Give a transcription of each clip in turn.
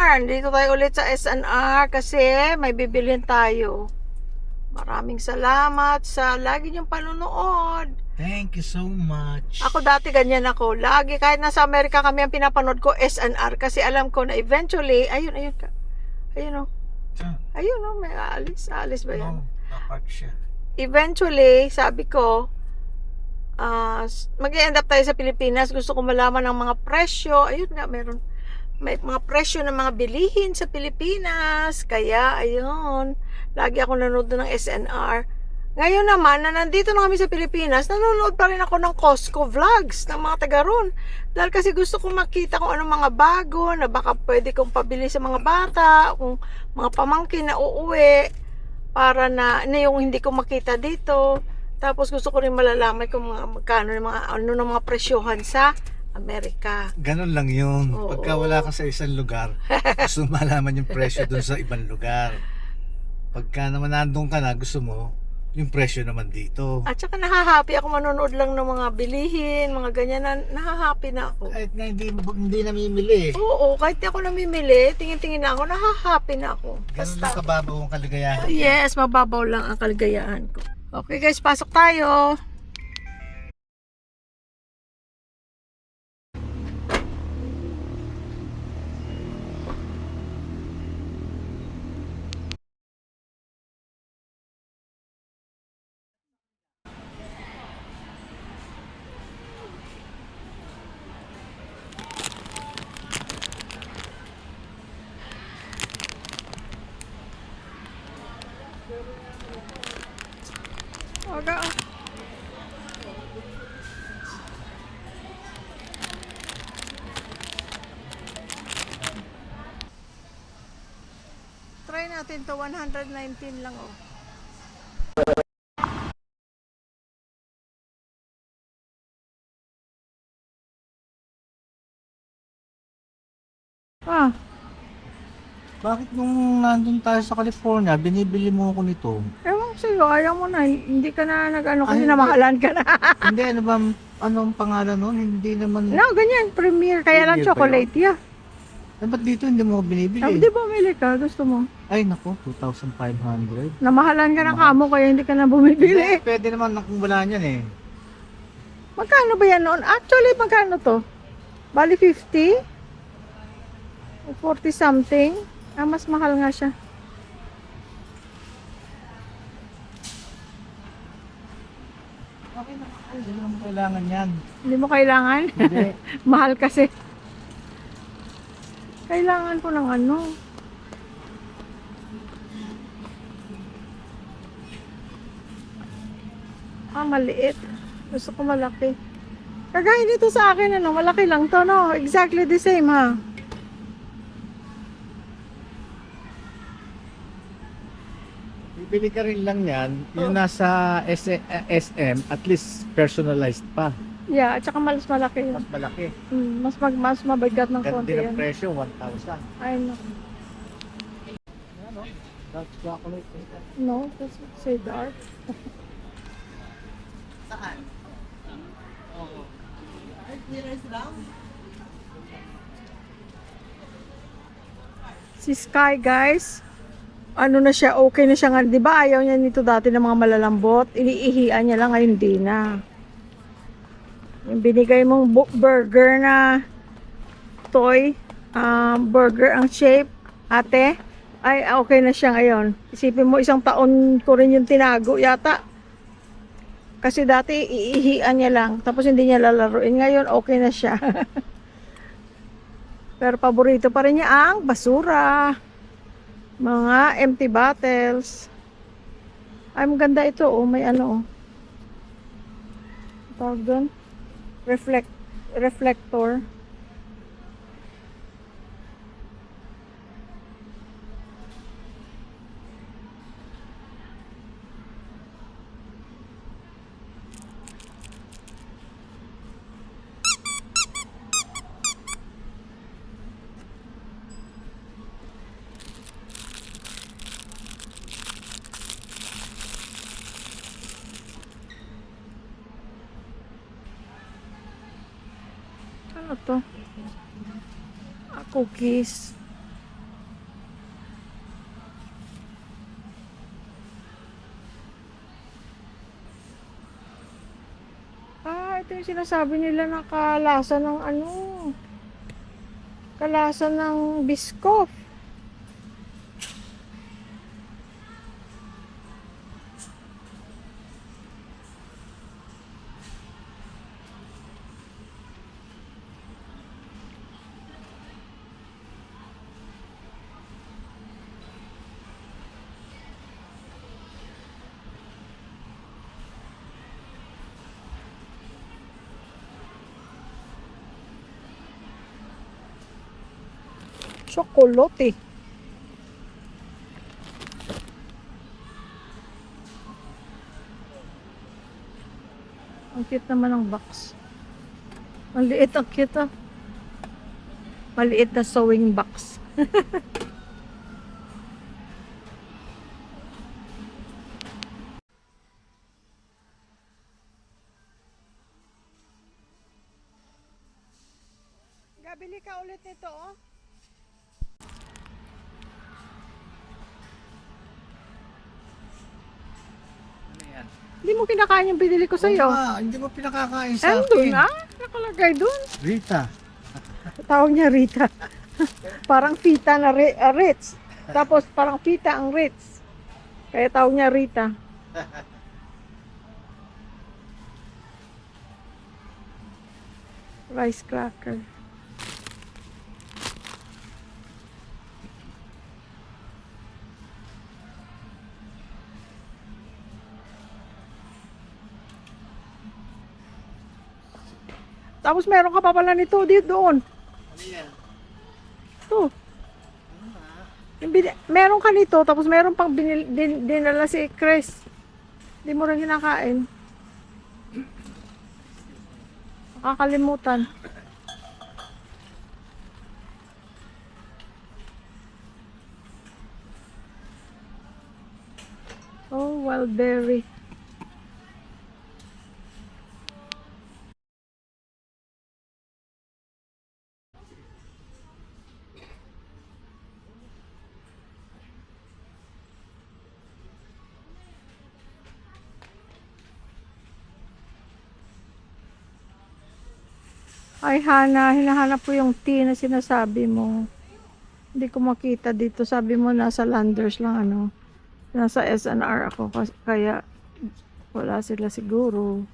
Dito tayo ulit sa SNR kasi may bibilhin tayo. Maraming salamat sa lagi niyong panunood. Thank you so much. Ako dati ganyan ako. Lagi kahit nasa Amerika kami ang pinapanood ko SNR kasi alam ko na eventually, ayun. Ayun oh. Ayun oh, may aalis ba yan? No, napark siya. Eventually, sabi ko, mag-end up tayo sa Pilipinas. Gusto ko malaman ng mga presyo. Ayun nga, may mga presyo ng mga bilihin sa Pilipinas. Kaya, ayun. Lagi ako nanonood ng SNR. Ngayon naman, na nandito na kami sa Pilipinas, nanonood pa rin ako ng Costco vlogs ng mga taga ron. Dahil kasi gusto kong makita kung anong mga bago na baka pwede kong pabili sa mga bata, kung mga pamangkin na uuwi, para na yung hindi ko makita dito. Tapos gusto ko rin malalaman kung magkano ng mga presyohan sa Amerika. Ganon lang yun. Oo. Pagka wala ka sa isang lugar, gusto mo malaman yung presyo dun sa ibang lugar. Pagka naman nandun ka na, gusto mo yung presyo naman dito. At saka nahahappy ako manonood lang ng mga bilihin, mga ganyan na nahahappy na ako. Kahit nga hindi namimili. Oo, kahit di ako namimili, tingin-tingin na ako, nahahappy na ako. Ganon lang kababaw ang kaligayahan. Yes, mababaw lang ang kaligayahan ko. Okay guys, pasok tayo. Okay. Try natin to 119 lang oh. Ah, Bakit nung nandun tayo sa California, binibili mo ako nito? ewan ko sa'yo, ayaw mo na, hindi ka na nag-ano kasi Ay, namahalan ka na. Hindi, ano ba, anong pangalan nun? Hindi naman. No, ganyan, premier, kaya lang Premier ba chocolate, yeah. Ba't dito hindi mo ako binibili? Di ba umili ka, gusto mo? Ay, naku, 2,500. Namahalan ka ng kamo kaya hindi ka na bumibili. Pwede naman kung wala niyan eh. Magkano ba yan noon? Actually, magkano to? Bali 50? O 40 something? Mas mahal nga siya. Okay na, hindi naman kailangan yan. Hindi mo kailangan? Hindi. Mahal kasi. Kailangan ko ng ano. Maliit. Gusto ko malaki. Kagaya dito sa akin, ano, malaki lang to, no? Exactly the same, ha? Bibili ka rin lang yan, yung nasa SM, at least personalized pa. Yeah, at saka mas malaki yun. Mas malaki. Mas mabigat ng Ganda konti din ang yan. presyo, 1,000. I know. Ano? Dark chocolate. No, that's say dark. Saan? Oo. Si Sky, guys, ano na siya, okay na siya nga. Di ba ayaw niya nito dati ng mga malalambot? Iniihian niya lang, ngayon di na. Yung binigay mong burger na toy, burger ang shape, ate, ay okay na siya ngayon. Isipin mo, 1 taon ko rin yung tinago yata. Kasi dati iihian niya lang, tapos hindi niya lalaruin. Ngayon okay na siya. Pero paborito pa rin niya ang basura. Mga empty bottles. Ay, maganda ito. Oh, may ano. Oh. Tawag doon. Reflector. Ano to? Cookies. Ito yung sinasabi nila na kalasa ng ano, kalasa ng Biscoff. Chocolate. Ang cute naman ng box. Maliit, ang cute ah. Maliit na sewing box. Gabili ka ulit nito oh. Ano yan? Hindi mo kinakain yung binili ko sa'yo. Hindi mo pinakakain sa Andun akin. na, nakalagay dun. Rita. Tawag niya Rita. Parang Fita na Ritz. Tapos parang Fita ang Ritz. Kaya tawag niya Rita. Rice cracker. Tapos meron ka pa pala nito dito doon. Ano yan? Ito. Meron ka nito, tapos meron pang dinala si Chris. Hindi mo rin kinakain. Nakakalimutan. Oh, wild berry. Ay, Hana, hinahanap ko yung tea na sinasabi mo. Hindi ko makita dito. Sabi mo nasa Landers lang, ano. Nasa SNR ako, kaya wala sila siguro.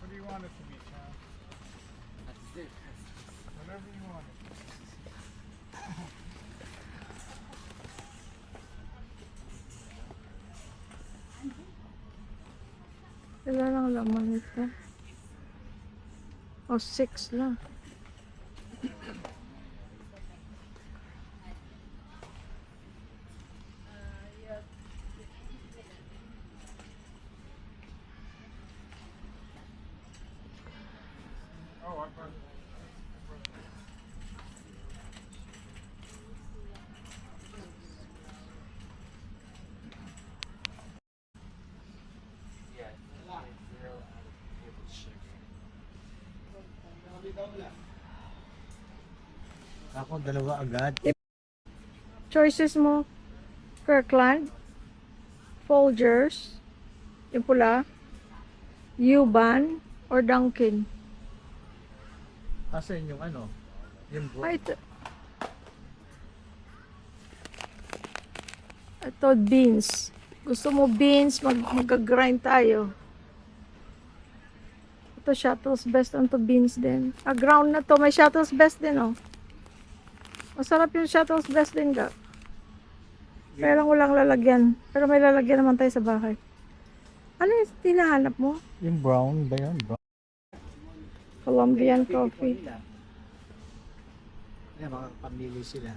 What do you want it to be, Chad? Whatever you want. Wala lang laman ito. O, 6 lang. Oh, I thought. Ako dalawa agad. Choices mo, Kirkland, Folgers, yung pula, U-Ban, or Dunkin. Asan yung ano? Yung Ay, ito beans. Gusto mo beans, mag-grind tayo. Ito Shuttle's Best on to beans din. Ground na to, may Shuttle's Best din oh. Masarap yung Shuttle's Best din ka. Kaya lang walang lalagyan. Pero may lalagyan naman tayo sa bahay. Ano yung tinahanap mo? yung brown ba yun? Brown. Colombian coffee. Yan, makakapamili sila.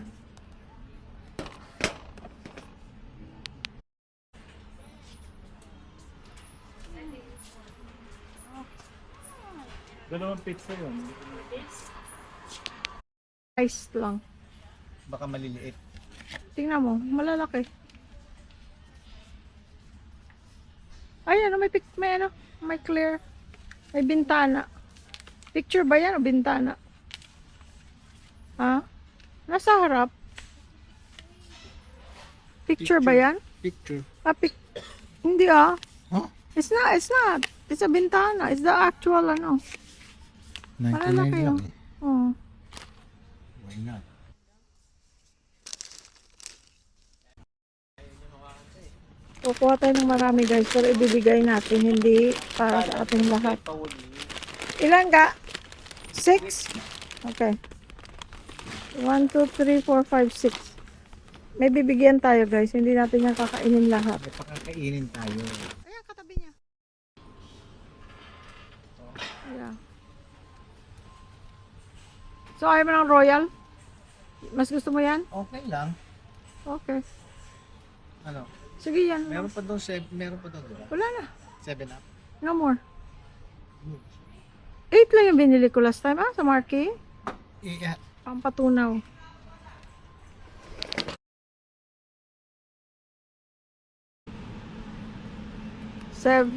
Dalawang pizza yun. Ice lang. Baka maliliit. Tingnan mo, malalaki. Ay, ano, may clear. May bintana. Picture ba yan o bintana? Ha? Nasa harap. Picture ba yan? Picture. Hindi ah. Huh? It's not. It's a bintana. It's the actual ano. 99 Malalaki lang oh. eh. Oh. Why not? Kukuha tayo ng marami guys, pero ibibigay natin, hindi para sa ating lahat. Ilan ka? 6? Okay. 1, 2, 3, 4, 5, 6. May bibigyan tayo guys, hindi natin yan kakainin lahat. May pakakainin tayo. Ayan, katabi niya. Yeah. So, ayaw mo ng royal? Mas gusto mo yan? Okay lang. Okay. Ano? Sige yan. Meron pa doon, diba? Wala na. 7 up. No more. 8 lang yung binili ko last time. Sa Marquee. Yeah. Pampatunaw.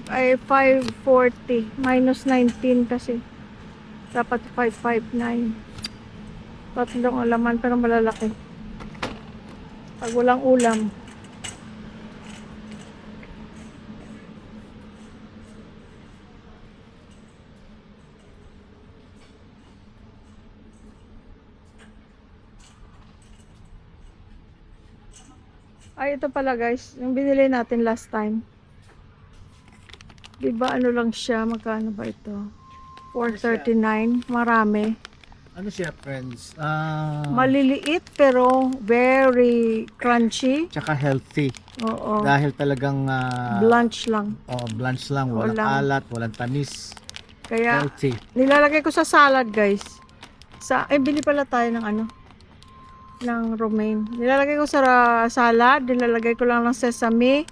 Ay 540 minus 19 kasi dapat 559. Tatlong alaman pero malalaki pag walang ulam. Ay, ito pala guys, yung binili natin last time. Diba ano lang siya, magkano ba ito? 439, marami. Ano siya, friends? Maliliit pero very crunchy. Tsaka healthy. Oo. Dahil talagang Blanch lang. blanch lang, walang Walang- alat, walang tamis. Kaya Healthy. nilalagay ko sa salad guys. Bili pala tayo ng ano? Ng romaine. Nilalagay ko sa salad, nilalagay ko lang ng sesame,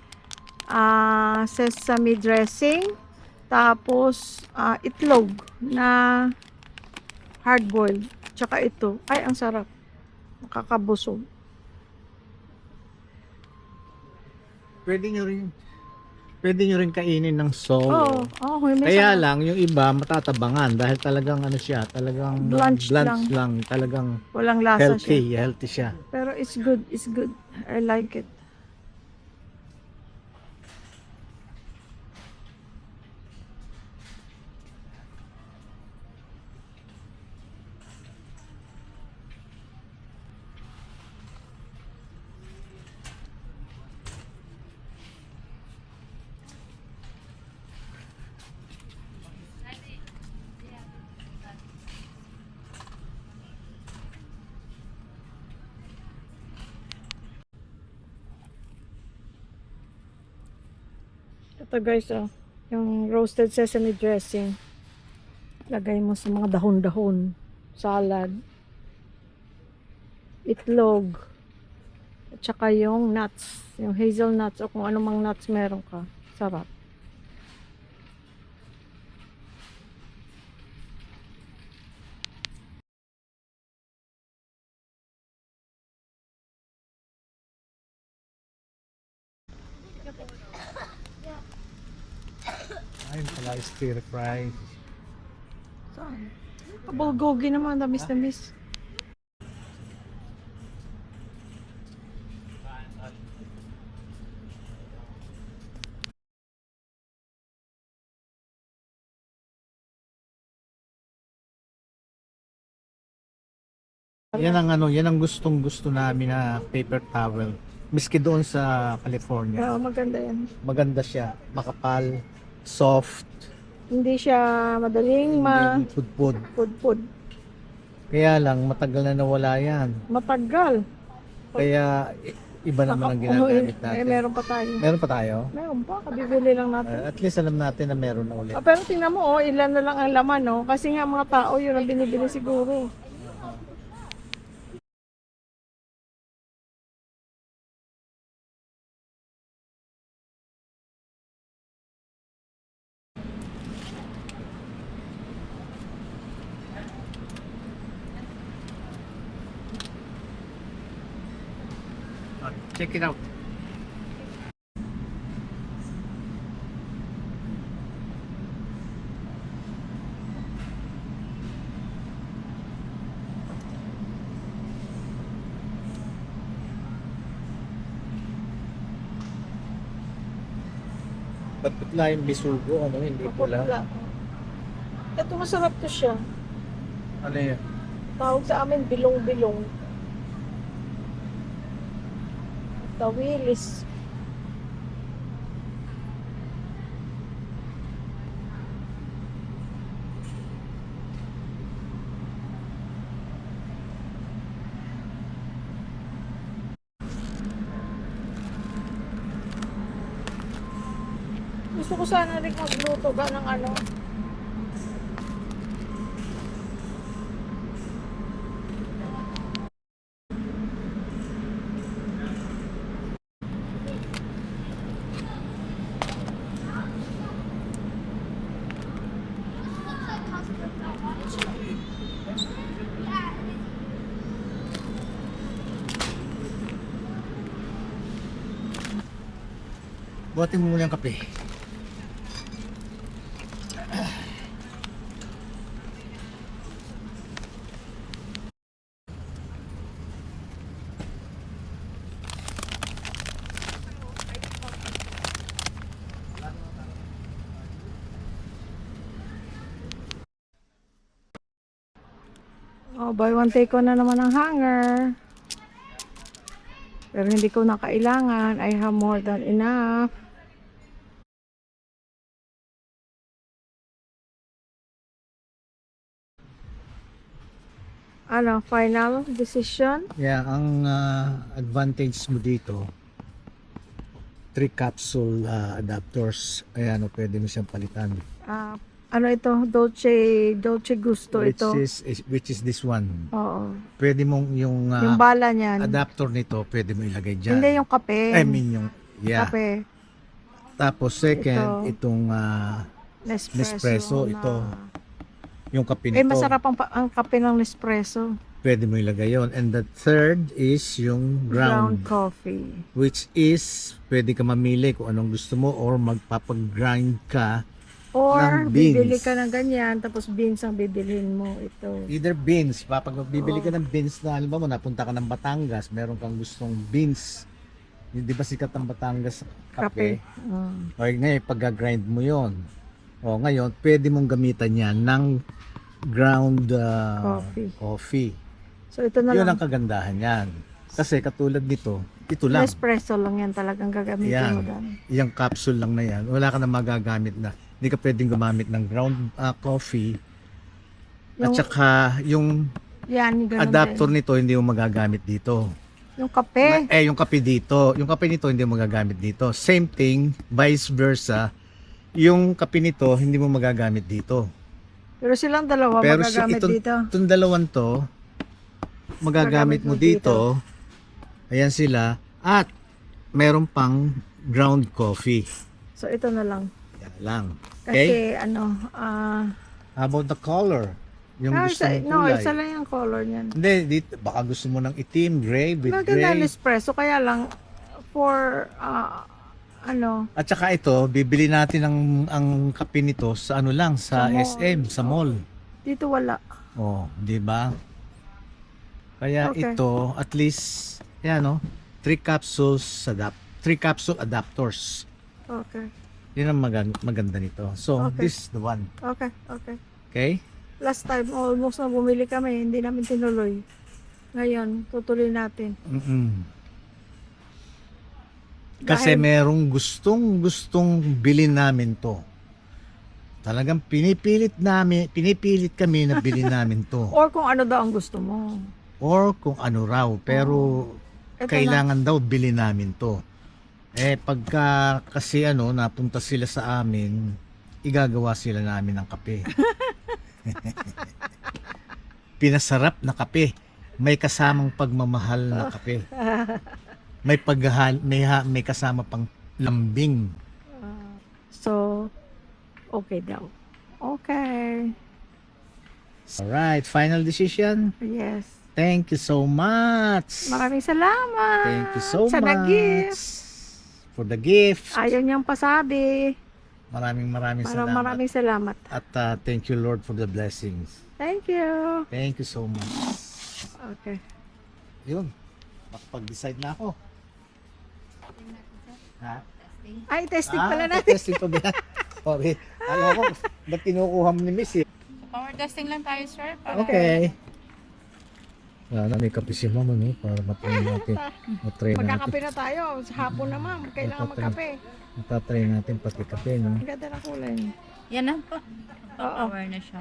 sesame dressing, tapos itlog na hard boiled. Tsaka ito. Ay, ang sarap. Nakakabusog. Pwede nyo rin kainin ng solo. May Kaya sarap. lang, yung iba matatabangan dahil talagang ano siya, talagang Blanch lang, talagang Walang lasa siya. healthy siya. Pero it's good. It's good. I like it. Ito guys, yung roasted sesame dressing. Lagay mo sa mga dahon-dahon, salad, itlog, at saka yung nuts, yung hazelnuts o kung anumang nuts meron ka. Sarap. Ayun pala, stir fry. Saan? Bulgogi naman, damis-damis. Yan ang gustong-gusto namin na paper towel. Miski doon sa California. Oo, maganda yan. Maganda siya, makapal, soft, Hindi siya madaling hindi pudpud. pudpud. Kaya lang matagal na nawala yan. Matagal. Kaya iba naman ang ginagamit natin. Meron pa tayo. Meron pa tayo? Meron pa, kabibili lang natin. At least alam natin na meron na ulit. Pero tingnan mo, ilan na lang ang laman, kasi nga mga tao yun ang binibili siguro. Check it out. Ba't putla yung bisugo? Ano, hindi pula? Maputla. Ito masarap to siya. Ano yan? Tawag sa amin bilong-bilong. Tawilis. Gusto ko sana rin magluto ba ng ano. Buhatin mo muna yung kape. Oh, buy one take one na naman ang hanger. Pero hindi ko na kailangan. I have more than enough. Ano, final decision? Yeah, ang advantage mo dito, 3 capsule adapters. Ayan, pwede mo siyang palitan. Ano ito? Dolce Gusto ito. Which is this one. Oo. Pwede mong yung Yung bala niyan. adapter nito, pwede mo ilagay dyan. Hindi yung kape. I mean yung, yeah. Kape. Tapos second, itong Nespresso, na- ito. Yung kape Eh, nito, masarap ang kape ng Nespresso. pwede mo ilagay yon. And the third is yung Ground ground, coffee. which is pwede ka mamili kung anong gusto mo or magpapag-grind ka. Or Ng beans. bibili ka ng ganyan, tapos beans ang bibilhin mo. Ito. Either beans, pag bibili ka ng beans na, halimbawa mo, napunta ka ng Batangas, meron kang gustong beans. Di ba sikat ang Batangas kape? O ngayon, pag-grind mo yon. O ngayon, pwede mong gamitan yan ng ground coffee. So ito na Yun lang. ang kagandahan yan. Kasi katulad nito, ito lang. Nespresso lang yan talagang gagamitin mo Yan. doon. Yung capsule lang na yan. Wala ka na magagamit na. Hindi ka pwedeng gumamit ng ground coffee. At Yung- saka yung Yan, yung ganun adapter din. nito hindi mo magagamit dito. Yung kape. Yung kape dito. Yung kape nito hindi mo magagamit dito. Same thing, vice versa. Yung kape nito hindi mo magagamit dito. Pero silang dalawa Pero magagamit dito. itong dalawang to, magagamit mo dito. Ayan sila. At meron pang ground coffee. So ito na lang. Yan lang. Kasi Okay? How about the color? Yung gusto mong no, kulay. isa lang yung color niyan. Hindi, dito, baka gusto mo ng itim, gray, with Maganda gray. Nespresso, kaya lang for At saka ito, bibili natin ang kape nito sa ano lang, sa Sa mall. SM, sa mall. dito wala. Oh, di ba? Kaya Okay. ito, at least, yan no, 3 capsule adapters. Okay. Yun ang maganda nito. So, Okay. this is the one. Okay, okay. Okay? Last time, almost na bumili kami, hindi namin tinuloy. Ngayon, tutuloy natin. Kasi Dahil- merong gustong bilhin namin to. Talagang pinipilit kami na bilhin namin to. Or kung ano daw ang gusto mo. Or kung ano raw, pero Ito kailangan daw bilhin namin to. Pagka kasi napunta sila sa amin, igagawa sila namin ng kape. Pinasarap na kape. May kasamang pagmamahal na kape. May may kasama pang lambing. So, okay daw. Okay. Alright, final decision. Yes. Thank you so much. Maraming salamat. Thank you so sa much. nag-gift. For the gift. Ayaw niyang pasabi. Maraming salamat. Maraming salamat. At thank you Lord for the blessings. Thank you. Thank you so much. Okay. Yun. Makapag-decide na ako. Ha? Ay, testing Ah, pala natin. testing pa ba yan? Sorry. Alam ko, ba't kinukuha mo ni Miss eh? Power testing lang tayo, sir. Para Okay. Sana may kape si Mama, no? Para matry natin. Matry natin. Magkakape na tayo. Sa hapon na, ma'am. Kailangan magkape. Matatry natin pati kape, no? Ang ganda ng kulay niya. yan na po. Oo. Power na siya.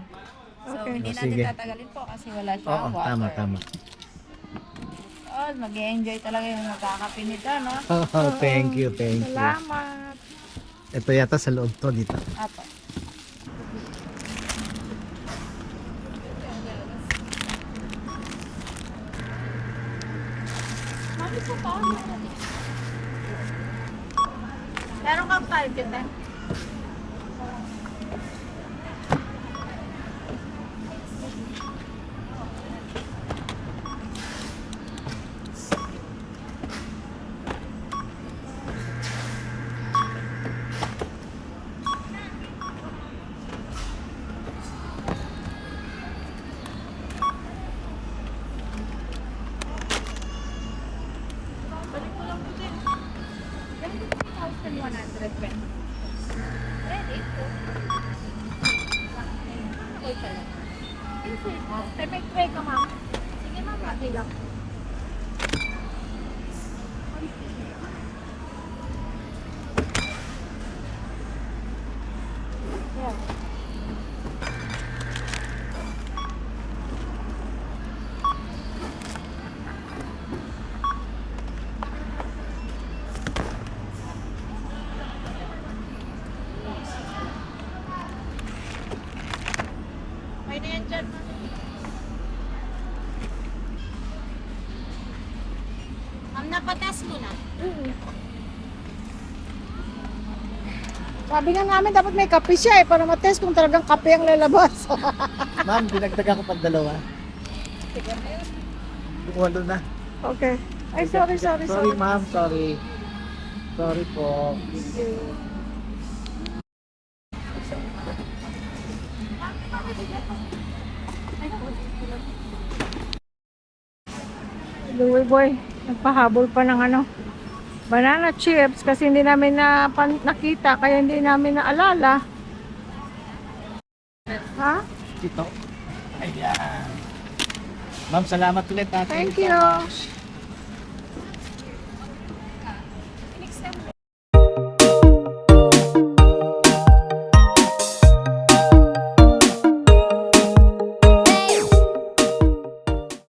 So, Okay. hindi Oh, natin sige. tatagalin po kasi wala siya Oo, water. tama, tama. Oh, mag-enjoy talaga yung magkakape nito, no? Oh, thank you, thank you. Salamat. Ito yata sa loob to dito. Apo. Meron kang time, kita. Balik ko lang po din. Ganito 3,100 pesos. Ready? Okay ka lang. May tray ka, ma'am. Sige ma'am, okay lang. May na yan dyan, ma'am. Ma'am, napatest mo na. Sabi nga namin, dapat may kape siya para matest kung talagang kape ang lalabas. Ma'am, dinagdagan ko pang dalawa. Walo na. Okay. Ay, sorry. Sorry, ma'am. Sorry. Sorry po. Louie boy, nagpahabol pa ng banana chips kasi hindi namin nakita kaya hindi namin naalala. Ha? Dito. Ayan. Ma'am, salamat ulit ha. Thank you.